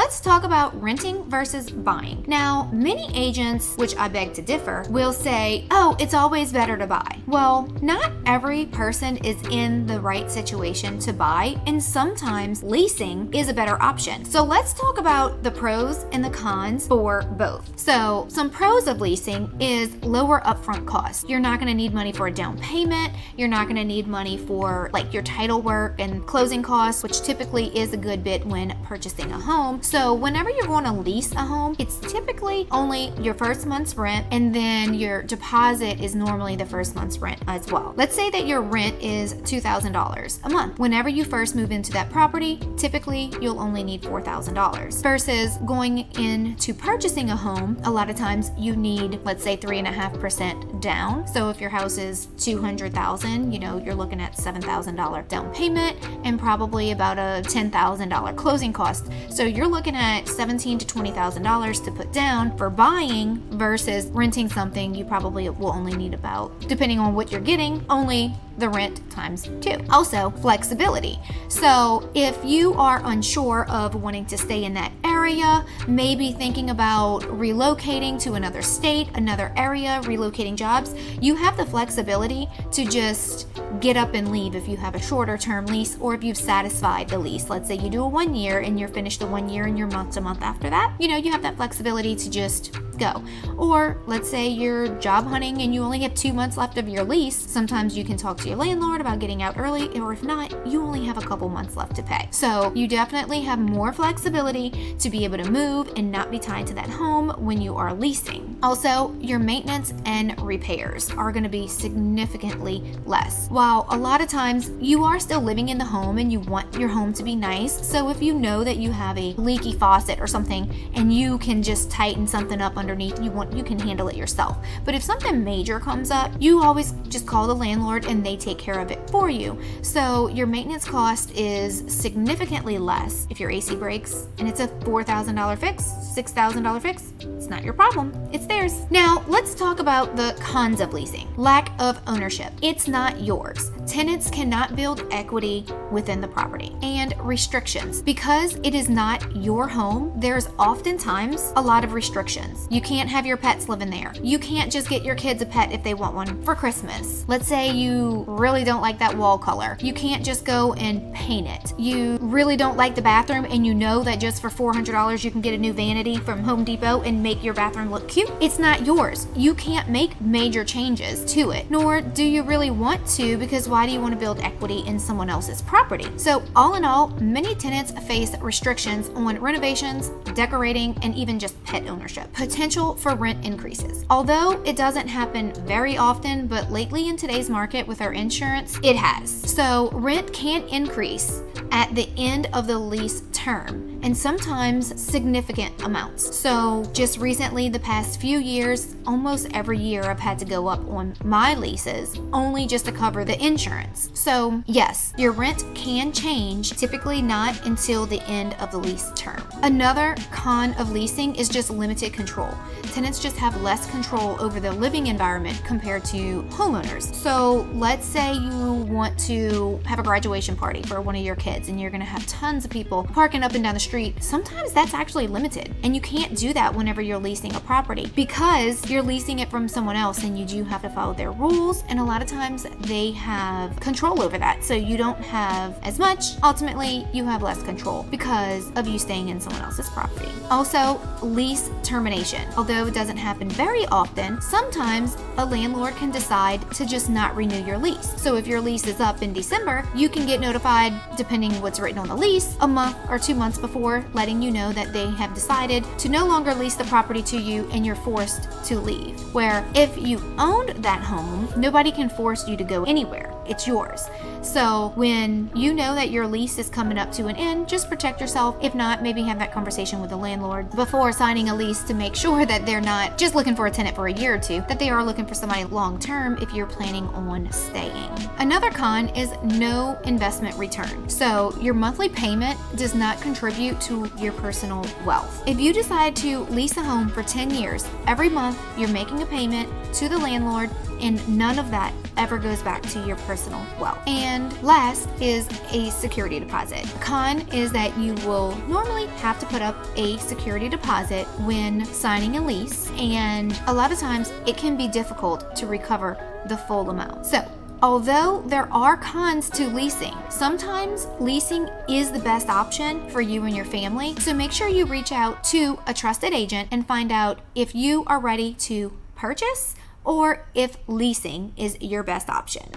let's talk about renting versus buying. Now, many agents, which I beg to differ, will say, oh, it's always better to buy. Well, not every person is in the right situation to buy, and sometimes leasing is a better option. So let's talk about the pros and the cons for both. So some pros of leasing is lower upfront costs. You're not going to need money for a down payment. You're not going to need money for like your title work and closing costs, which typically is a good bit when purchasing a home. So whenever you're going to lease a home, it's typically only your first month's rent, and then your deposit is normally the first month's rent as well. Let's say that your rent is $2,000 a month. Whenever you first move into that property, typically you'll only need $4,000 versus going into purchasing a home. A lot of times you need, let's say, 3.5% down. So if your house is $200,000, you're looking at $7,000 down payment and probably about a $10,000 closing cost. So you're looking at $17,000 to $20,000 to put down for buying versus renting something. You probably will only need about, depending on what you're getting, only the rent times 2. Also, flexibility. So if you are unsure of wanting to stay in that area, maybe thinking about relocating to another state, another area, relocating jobs, you have the flexibility to just get up and leave if you have a shorter term lease or if you've satisfied the lease. Let's say you do a 1 year and you're finished the 1 year and you're month to month after that, you have that flexibility to just go. Or let's say you're job hunting and you only have 2 months left of your lease. Sometimes you can talk to your landlord about getting out early, or if not, you only have a couple months left to pay. So you definitely have more flexibility to be able to move and not be tied to that home when you are leasing. Also, your maintenance and repairs are going to be significantly less. While a lot of times you are still living in the home and you want your home to be nice, so if you know that you have a leaky faucet or something and you can just tighten something up underneath, you can handle it yourself. But if something major comes up, you always just call the landlord and they take care of it for you. So your maintenance cost is significantly less. If your AC breaks and it's a $4,000 fix, $6,000 fix, it's not your problem, it's theirs. Now let's talk about the cons of leasing. Lack of ownership. It's not yours. Tenants cannot build equity within the property. And restrictions. Because it is not your home, there's oftentimes a lot of restrictions. You can't have your pets live in there. You can't just get your kids a pet if they want one for Christmas. Let's say you really don't like that wall color. You can't just go and paint it. You really don't like the bathroom and you know that just for $400 you can get a new vanity from Home Depot and make your bathroom look cute. It's not yours. You can't make major changes to it, nor do you really want to, because why do you want to build equity in someone else's property? So all in all, many tenants face restrictions on renovations, decorating, and even just pet ownership. Potential for rent increases. Although it doesn't happen very often, but lately in today's market with our insurance, it has. So rent can increase at the end of the lease term, and sometimes significant amounts. So just recently, the past few years, almost every year I've had to go up on my leases only just to cover the insurance. So yes, your rent can change, typically not until the end of the lease term. Another con of leasing is just limited control. Tenants just have less control over their living environment compared to homeowners. So let's say you want to have a graduation party for one of your kids and you're going to have tons of people parking up and down the street. Sometimes that's actually limited, and you can't do that whenever you're leasing a property because you're leasing it from someone else and you do have to follow their rules, and a lot of times they have control over that. So you don't have as much. Ultimately, you have less control because of you staying in someone else's property. Also, lease termination. Although it doesn't happen very often, sometimes a landlord can decide to just not renew your lease. So if your lease is up in December, you can get notified, depending what's written on the lease, a month or 2 months before, letting you know that they have decided to no longer lease the property to you and you're forced to leave. Where if you owned that home, nobody can force you to go anywhere. It's yours. So when you know that your lease is coming up to an end, just protect yourself. If not, maybe have that conversation with the landlord before signing a lease to make sure that they're not just looking for a tenant for a year or two, that they are looking for somebody long term if you're planning on staying. Another con is no investment return. So your monthly payment does not contribute to your personal wealth. If you decide to lease a home for 10 years, every month you're making a payment to the landlord and none of that ever goes back to your personal wealth. And last is a security deposit. Con is that you will normally have to put up a security deposit when signing a lease, and a lot of times it can be difficult to recover the full amount. So although there are cons to leasing, sometimes leasing is the best option for you and your family. So make sure you reach out to a trusted agent and find out if you are ready to purchase or if leasing is your best option.